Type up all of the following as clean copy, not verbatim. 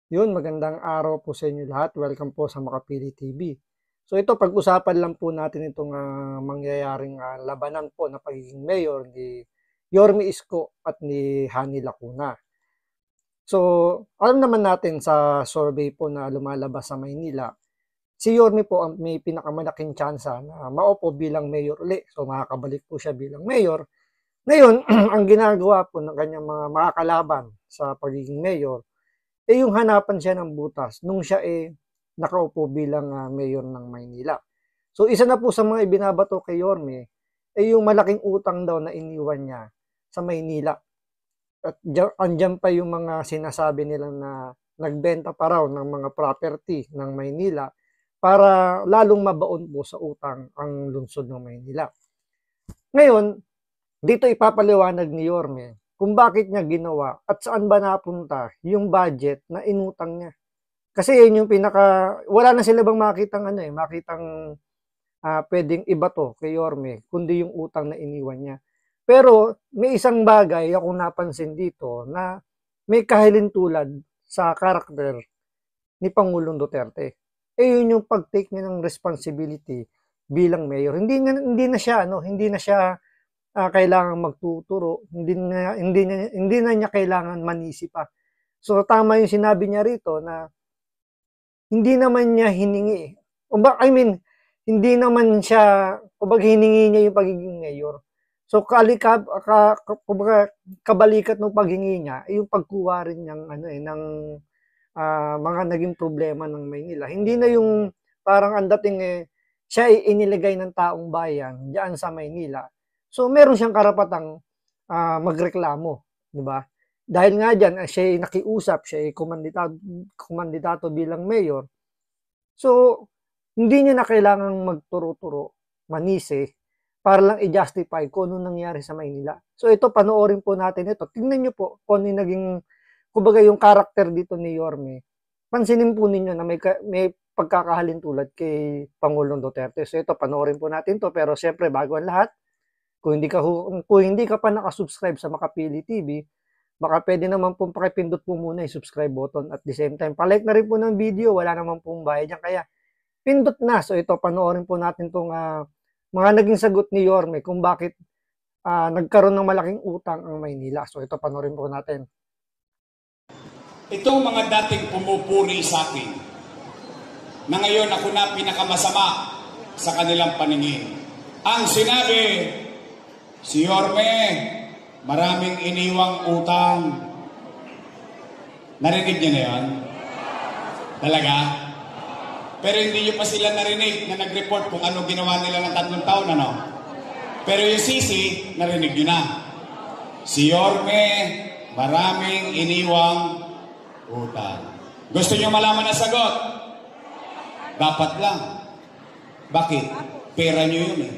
Yun, magandang araw po sa inyo lahat. Welcome po sa Makapili TV. So ito, pag-usapan lang po natin itong mangyayaring labanan po na pagiging mayor ni Yorme Isko at ni Hani Lacuna. So, alam naman natin sa survey po na lumalabas sa Maynila, si Yorme po ang may pinakamalaking tsansa na maupo bilang mayor uli. So, makakabalik po siya bilang mayor. Ngayon, ang ginagawa po ng kanyang mga makakalaban sa pagiging mayor, yung hanapan siya ng butas nung siya nakaupo bilang mayor ng Maynila. So isa na po sa mga ibinabato kay Yorme yung malaking utang daw na iniwan niya sa Maynila. At andyan pa yung mga sinasabi nila na nagbenta pa raw ng mga property ng Maynila para lalong mabaon po sa utang ang lungsod ng Maynila. Ngayon, dito ipapaliwanag ni Yorme kung bakit niya ginawa at saan ba napunta yung budget na inutang niya. Kasi yun yung wala na sila bang makitang pwedeng iba to kay Yorme, kundi yung utang na iniwan niya. Pero may isang bagay ako napansin dito na may kahilintulad sa karakter ni Pangulong Duterte. Yun yung pag-take niya ng responsibility bilang mayor. Hindi na siya kailangan magtuturo, hindi na niya kailangan manisi pa. So tama yung sinabi niya rito na hindi naman niya hiningi. Hindi naman siya, hiningi niya yung pagiging mayor. So kabalikat ng paghingi niya, yung pagkuha rin ng mga naging problema ng Maynila. Hindi na yung parang ang dating siya ay inilagay ng taong bayan diyan sa Maynila. So meron siyang karapatang magreklamo, di ba? Dahil nga diyan siya ay nakiusap, siya ay kumandidato bilang mayor. So hindi niya na kailangang magturo-turo, manisi para lang i-justify kung ano nangyari sa Maynila. So ito, panoorin po natin ito. Tingnan niyo po kung ano naging, kumbaga yung karakter dito ni Yorme. Pansinin po ninyo na may pagkakahalintulad kay Pangulong Duterte. So ito, panoorin po natin to. Pero syempre, bago ang lahat, kung hindi ka pa nakasubscribe sa Makapili TV, baka pwede naman pong pakipindot po muna yung subscribe button at the same time. Palike na rin po ng video, wala naman pong bayad yan. Kaya pindot na. So ito, panoorin po natin itong mga naging sagot ni Yorme kung bakit nagkaroon ng malaking utang ang Maynila. So ito, panoorin po natin. Itong mga dating pumupuri sa akin, na ngayon ako na pinakamasama sa kanilang paningin. Ang sinabi, si Yorme, maraming iniwang utang. Narinig niyo na yan? Talaga? Pero hindi niyo pa sila narinig na nag-report kung ano ginawa nila ng 3 taon, ano? Pero yung sisi, narinig niyo na. Si Yorme, maraming iniwang utang. Gusto niyo malaman ang sagot? Dapat lang. Bakit? Pera niyo yun eh.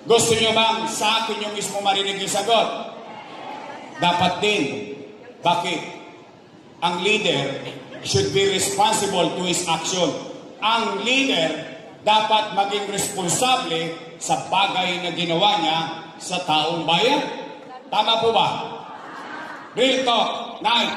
Gusto niyo bang sa akin yung mismo marinig yung sagot? Dapat din. Bakit? Ang leader should be responsible to his action. Ang leader dapat maging responsable sa bagay na ginawa niya sa taong bayan. Tama po ba? Real talk, nay,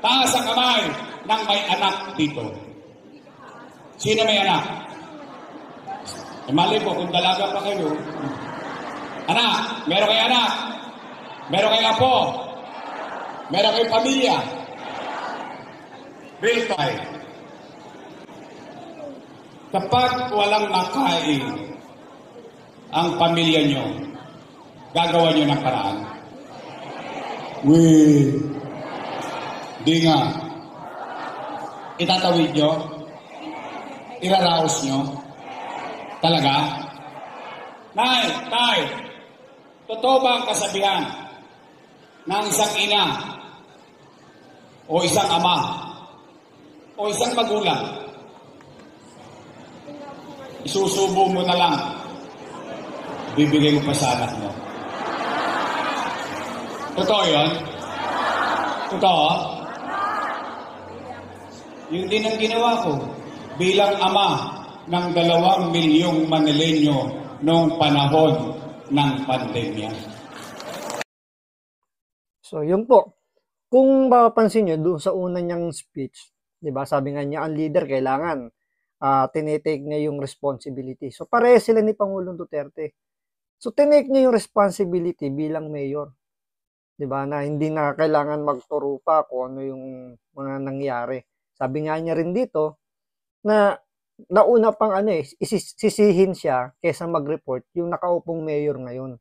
taas ang kamay ng may anak dito. Sino may anak? Mali po kung dalaga pa kayo. Anak, meron kayo anak? Meron kayo apo? Meron kayo pamilya? Real time. Kapag walang makain ang pamilya nyo, gagawa nyo ng paraan. Di nga. Itatawid nyo? Iraraos nyo? Talaga? Tay, totoo ba ang kasabihan ng isang ina o isang ama o isang magulang? Isusubo mo na lang, bibigay mo pa sa anak mo. Totoo yun? Totoo? Yung din ang ginawa ko bilang ama ng 2 milyong Manileño noong panahon ng pandemya. So yun po. kung mapapansin nyo, doon sa una niyang speech, di ba, sabi nga niya, ang leader kailangan tinitake niya yung responsibility. So, pareho sila ni Pangulong Duterte. So, tinake niya yung responsibility bilang mayor. Di ba, na hindi na kailangan magturo pa kung ano yung mga nangyari. Sabi nga niya rin dito, na nauna pang sisihin siya kaysa mag-report yung nakaupong mayor ngayon.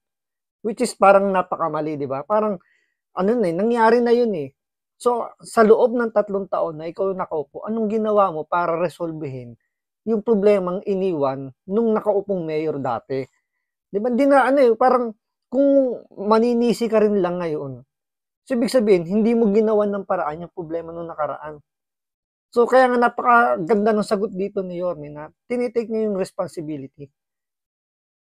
Which is parang napakamali, di ba? Parang, nangyari na yun eh. So, sa loob ng 3 taon na ikaw nakaupo, anong ginawa mo para resolvehin yung problemang iniwan nung nakaupong mayor dati? Di ba? Hindi na, parang, kung maninisi ka rin lang ngayon, so, ibig sabihin, hindi mo ginawan ng paraan yung problema nung nakaraan. So, kaya nga napakaganda ng sagot dito ni Yorme na tinitake niya yung responsibility.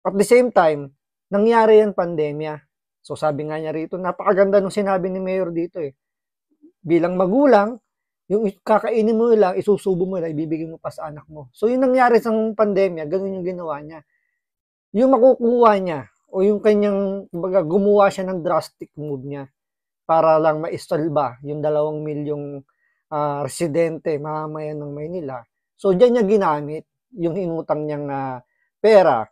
At the same time, nangyari yan pandemya. So, sabi nga niya rito, napakaganda nung sinabi ni Mayor dito eh. Bilang magulang, yung kakainin mo lang, isusubo mo lang, ibibigay mo pa sa anak mo. So, yung nangyari sa pandemya, ganun yung ginawa niya. Yung makukuha niya, o yung kanyang, gumawa siya ng drastic move niya para lang maisolba yung 2 milyong residente, mamamayan ng Maynila. So, diyan niya ginamit yung inutang niyang pera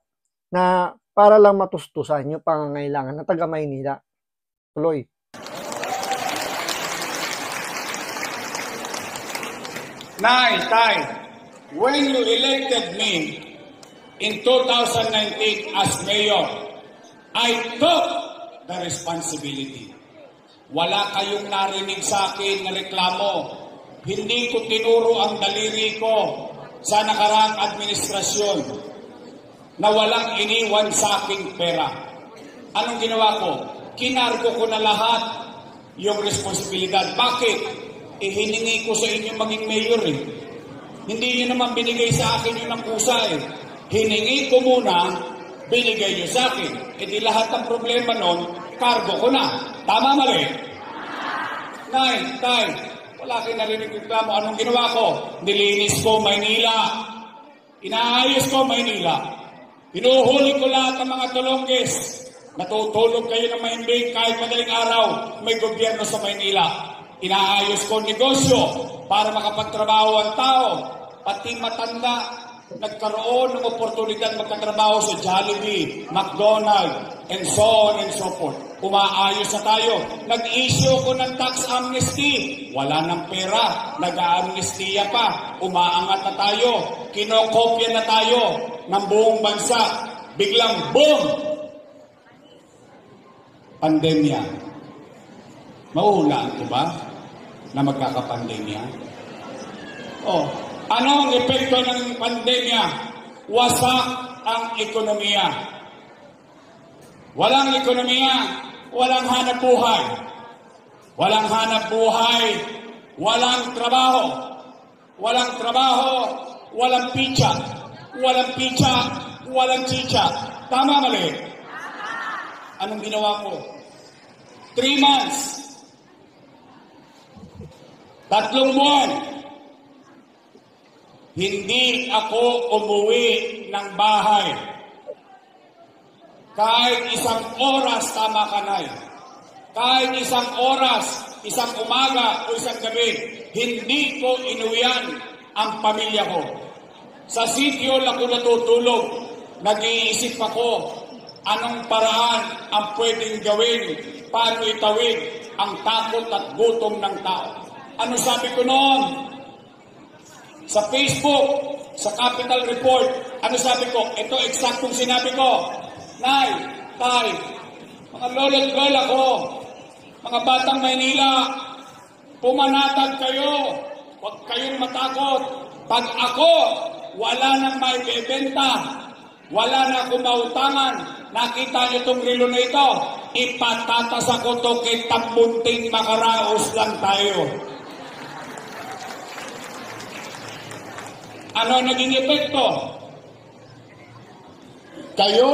na para lang matustusan yung pangangailangan ng taga Maynila. Tuloy. Nay, Tay, when you elected me in 2019 as mayor, I took the responsibility. Wala kayong narinig sa akin na reklamo. Hindi ko tinuro ang daliri ko sa nakaraang administrasyon na walang iniwan sa aking pera. Anong ginawa ko? Kinargo ko na lahat yung responsibilidad. Bakit? Hiningi ko sa inyo maging mayor eh. Hindi nyo naman binigay sa akin yung nakusa eh. Hiningi ko muna, binigay nyo sa akin. Di lahat ng problema nun, kargo ko na. Tama, mali? Nay, Tay, wala kayo narinig reklamo. Anong ginawa ko? Nilinis ko Maynila. Inaayos ko Maynila. Pinuhuli ko lahat ng mga tulongges. Natutulog kayo ng mahimbing kahit madaling araw. May gobyerno sa Maynila. Inaayos ko negosyo para makapagtrabaho ang tao. Pati matanda, nagkaroon ng oportunidad magkatrabaho sa Jollibee, McDonald's, and so on and so forth. Umaayos na tayo. Nag-issue ko ng tax amnesty. Wala ng pera. Nag-amnestiya pa. Umaangat na tayo. Kinokopya na tayo ng buong bansa. Biglang boom! Pandemya. Mauhulaan, diba? Na magkakapandemya. Ano ang epekto ng pandemya? Wasak ang ekonomiya. Walang ekonomiya, walang hanap buhay. Walang hanap buhay, walang trabaho. Walang trabaho, walang pitsa. Walang pitsa, walang chicha. Tama, mali? Anong ginawa ko? 3 months. 3 buwan. Hindi ako umuwi ng bahay. Kahit 1 oras, tama ka na. Kahit 1 oras, 1 umaga o 1 gabi, hindi ko inuwian ang pamilya ko. Sa sityo lang ako natutulog. Nag-iisip ako anong paraan ang pwedeng gawin, paano itawid ang takot at gutom ng tao. Ano sabi ko noon? Sa Facebook, sa Capital Report, ano sabi ko? Ito eksaktong sinabi ko. Nay, Tay, mga lolo't lola ko, mga batang Maynila, pumanatag kayo. Huwag kayong matakot. Pag ako, wala nang may bebenta, wala na akong mautangan, nakita niyo itong relo na ito, ipatatas ako ito kay tambunting makaraos lang tayo. Ano naging epekto? Kayo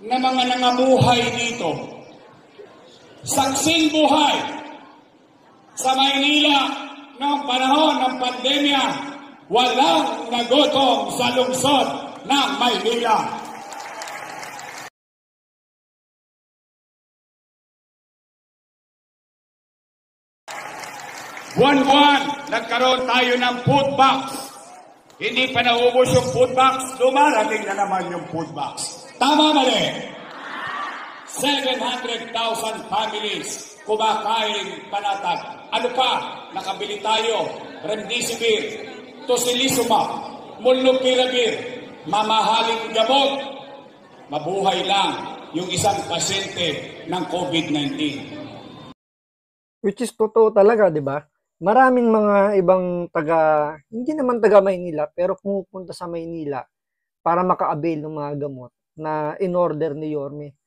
na mga nangamuhay dito, saksing buhay sa Maynila noong panahon ng pandemya, walang nagutom sa lungsod ng Maynila. Buwan-buwan, nagkaroon tayo ng food box. Hindi pa naubos yung food box, dumarating na naman yung food box. Tama mali? 700,000 families kumakain panatag. Ano pa? Nakabili tayo, remdesivir, tocilizumab, molnupiravir, mamahaling gamot. Mabuhay lang yung isang pasyente ng COVID-19. Which is totoo talaga, di ba? Maraming mga ibang hindi naman taga Maynila, pero pumupunta sa Maynila para maka-avail ng mga gamot na in-order ni Yorme.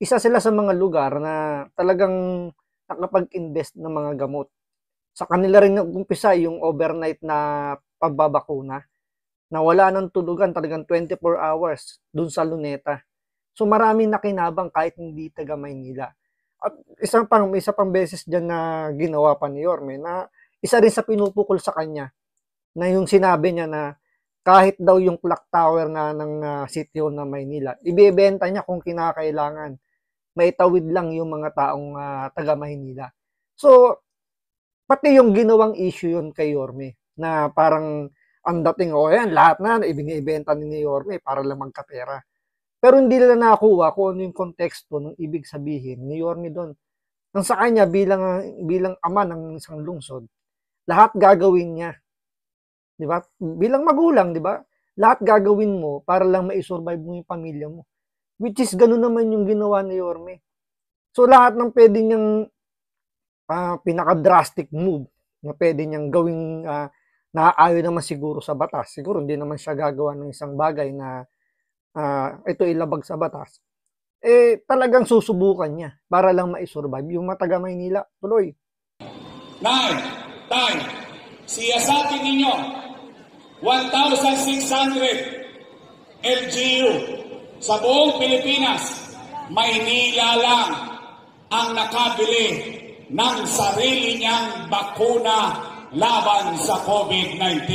Isa sila sa mga lugar na talagang nakapag-invest ng mga gamot. Sa kanila rin nag-umpisa yung overnight na pagbabakuna, na wala nang tulugan, talagang 24 hours dun sa Luneta. So maraming nakinabang kahit hindi taga Maynila. At isa pang beses dyan na ginawa pa ni Yorme na isa rin sa pinupukol sa kanya na yung sinabi niya na kahit daw yung clock tower na ng City Hall ng Maynila, ibebenta niya kung kinakailangan. Maitawid lang yung mga taong taga Maynila. So, pati yung ginawang issue yun kay Yorme na parang ang dating, yan, lahat na ibinibenta ni Yorme para lang magkapera. Pero hindi nila nakuha kung ano yung konteksto ng ibig sabihin ni Yorme doon. Nang sa kanya bilang ama ng isang lungsod, lahat gagawin niya. 'Di ba? Bilang magulang, 'di ba? Lahat gagawin mo para lang ma-survive mo yung pamilya mo. Which is ganoon naman yung ginawa ni Yorme. So lahat ng pwede niyang pinaka-drastic move na pwede niyang gawing naaayon naman siguro sa batas. Siguro hindi naman siya gagawa ng isang bagay na ito ilabag sa batas, talagang susubukan niya para lang ma-survive yung taga Maynila. Tuloy. Nay, tay, siyasatin ninyo 1,600 LGU sa buong Pilipinas. Maynila lang ang nakabili ng sarili niyang bakuna laban sa COVID-19.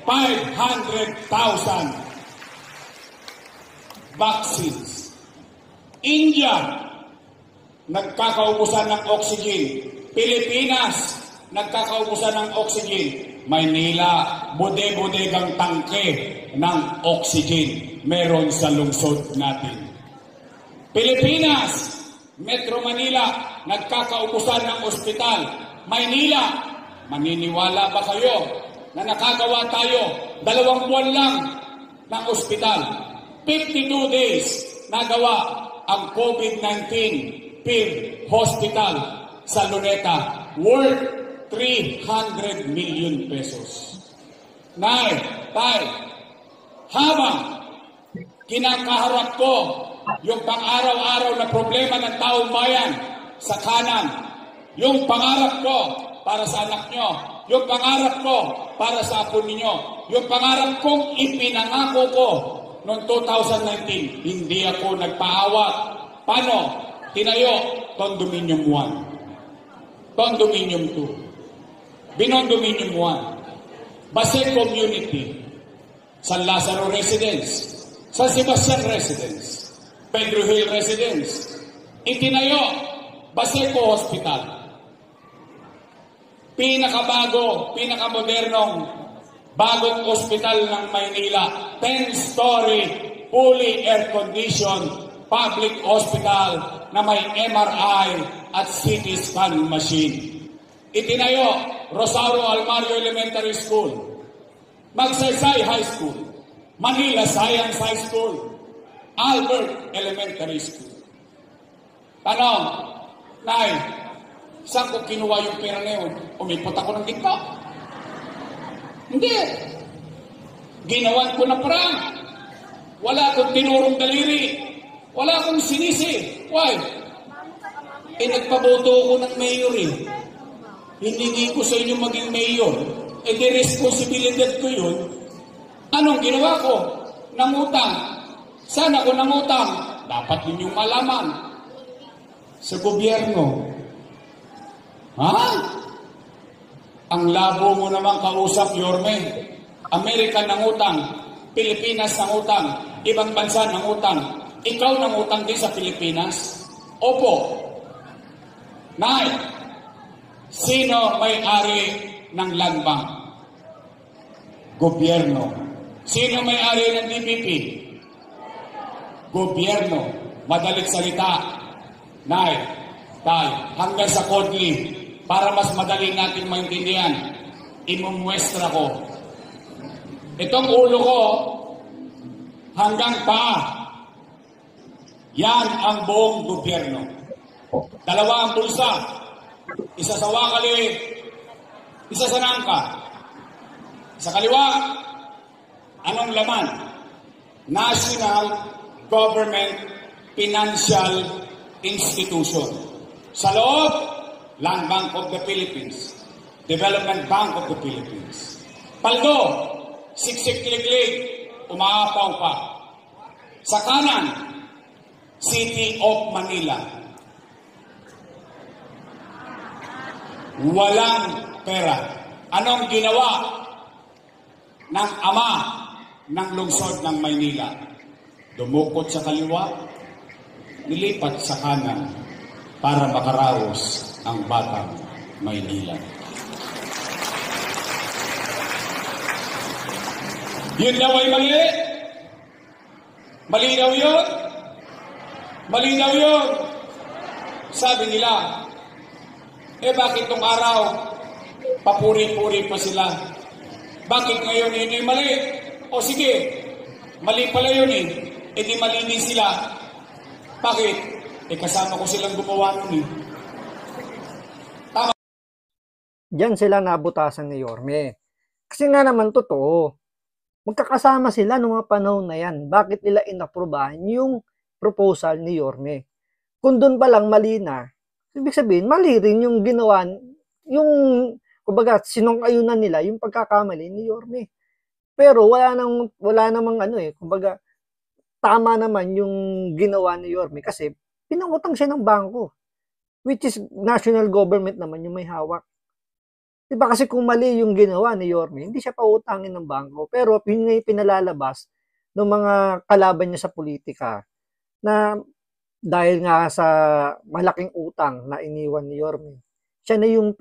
500,000 vaccines. India, nagkakaubusan ng oxygen. Pilipinas, nagkakaubusan ng oxygen. Maynila, bude-budegang tangke ng oxygen meron sa lungsod natin. Pilipinas, Metro Manila, nagkakaubusan ng ospital. Maynila, maniniwala ba kayo na nakagawa tayo 2 buwan lang ng ospital? 52 days nagawa ang COVID-19 field hospital sa Luneta, worth 300 million pesos. Nay, tay, habang kinakaharap ko yung pang-araw-araw na problema ng taong bayan sa kanan, yung pangarap ko para sa anak nyo, yung pangarap ko para sa apo ninyo, yung pangarap kong ipinangako ko noong 2019, hindi ako nagpaawat. Paano? Tinayo, Condominium 1. Condominium 2. Binondominium 1. Base Community. San Lazaro Residence. San Sebastian Residence. Pedro Hill Residence. Itinayo, Baseco Hospital. Pinakabago, pinakamodernong bagong ospital ng Maynila, 10-story, fully air-conditioned public hospital na may MRI at CT scan machine. Itinayo, Rosario Almario Elementary School, Magsaysay High School, Manila Science High School, Albert Elementary School. Tanong, Nay, saan ko kinuha yung pera na yun? Umipot ako ng gitna. Hindi. Ginawan ko na parang. Wala akong tinurong daliri. Wala akong sinisi. Why? Nagpaboto ko ng mayor eh. Hiningi ko sa inyo maging mayor. Di responsibilidad ko yun. Anong ginawa ko? Nangutang. Saan ako nangutang? Dapat ninyong malaman. Sa gobyerno. Ha? Ang labo mo naman kausap, Yorme. Amerika nangutang, Pilipinas nangutang, ibang bansa nangutang. Ikaw nangutang din sa Pilipinas? Opo. Nay, Sino may-ari ng land bank? Gobyerno. Sino may-ari ng DPP? Gobyerno. Madalit salita. Nay, tay, hanggang sa Kodli, para mas madali natin maintindihan, imumwestra ko. Itong ulo ko, hanggang paa, yan ang buong gobyerno. Dalawa ang bulsa, isa sa wakali, isa sa nangka. Sa kaliwa, anong laman? National Government Financial Institution. Sa loob, Land Bank of the Philippines, Development Bank of the Philippines. Paldo, siksik-kilig-lig, umaapaw pa. Sa kanan, City of Manila. Walang pera. Anong ginawa ng ama ng lungsod ng Maynila? Dumukot sa kaliwa, nilipat sa kanan para makaraos ang batang Maynila. Yun daw ay mali. Malinaw yun. Malinaw yun. Sabi nila, bakit tong araw, papuri-puri pa sila? Bakit ngayon yun ay mali? O sige, mali pala yun di mali din sila. Bakit? Kasama ko silang gumawa nun Tama. Diyan sila nabutasan ni Yorme. Kasi nga naman totoo, magkakasama sila noong mga panahon na yan. Bakit nila inaprobahan yung proposal ni Yorme? Kung doon pa lang mali na, ibig sabihin, mali rin yung ginawa, yung, kumbaga, sinong-ayunan nila, yung pagkakamali ni Yorme. Pero wala namang kumbaga, tama naman yung ginawa ni Yorme kasi pinangutang siya ng bangko, which is national government naman yung may hawak. Diba kasi kung mali yung ginawa ni Yorme, hindi siya pautangin ng bangko. Pero yun nga yung pinalalabas ng mga kalaban niya sa politika na dahil nga sa malaking utang na iniwan ni Yorme, siya na yung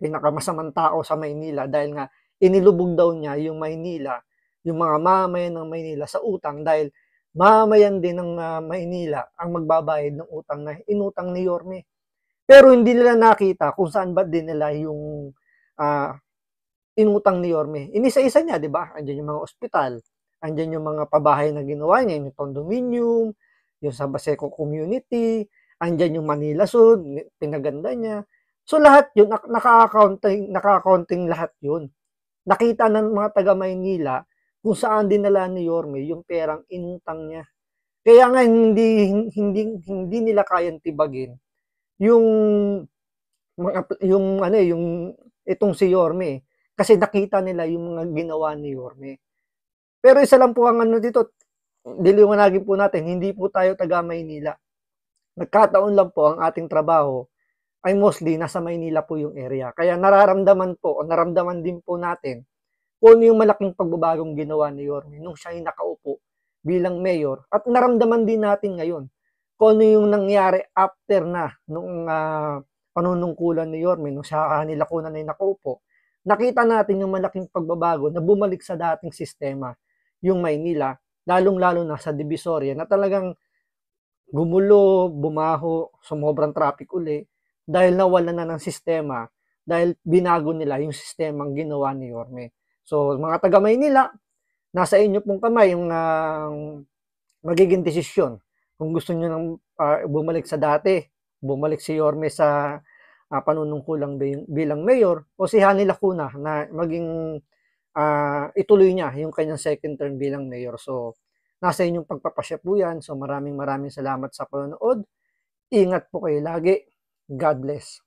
pinakamasamang tao sa Maynila dahil nga inilubog daw niya yung Maynila, yung mga mamayan ng Maynila sa utang dahil mamayan din ng Maynila ang magbabayad ng utang na inutang ni Yorme. Pero hindi nila nakita kung saan ba din nila yung inutang ni Yorme. Inisa-isa niya, di ba? Andiyan yung mga ospital, andiyan yung mga pabahay na ginawa niya, yung condominium, yung sa Baseco community, andiyan yung Manila Sud, pinaganda niya. So lahat yun, nakaka-counting lahat yun. Nakita ng mga taga Maynila kung saan dinala ni Yorme yung perang inutang niya. Kaya nga hindi nila kayang tibagin yung itong si Yorme kasi nakita nila yung mga ginawa ni Yorme. Pero isa lang po ang dito, diliwanagin po natin, hindi po tayo taga Maynila. Nagkataon lang po ang ating trabaho ay mostly nasa Maynila po yung area. Kaya naramdaman din po natin kung yung malaking pagbabagong ginawa ni Yorme nung siya ay nakaupo bilang mayor. At naramdaman din natin ngayon kung ano yung nangyari after na nung panunungkulan ni Yorme, nung siya kanila kunan ay nakaupo. Nakita natin yung malaking pagbabago na bumalik sa dating sistema yung Maynila, lalong-lalo na sa Divisoria na talagang gumulo, bumaho, sumobrang traffic uli dahil nawalan na ng sistema, dahil binago nila yung sistemang ginawa ni Yorme. So, mga taga Maynila, nasa inyo pong kamay yung magiging desisyon. Kung gusto nyo nang bumalik sa dati, bumalik si Yorme sa panunungkulang bilang mayor, o si Hani Lacuna na maging ituloy niya yung kanyang second term bilang mayor. So, nasa inyong pagpapasya po yan. So, maraming salamat sa panonood. Ingat po kayo lagi. God bless.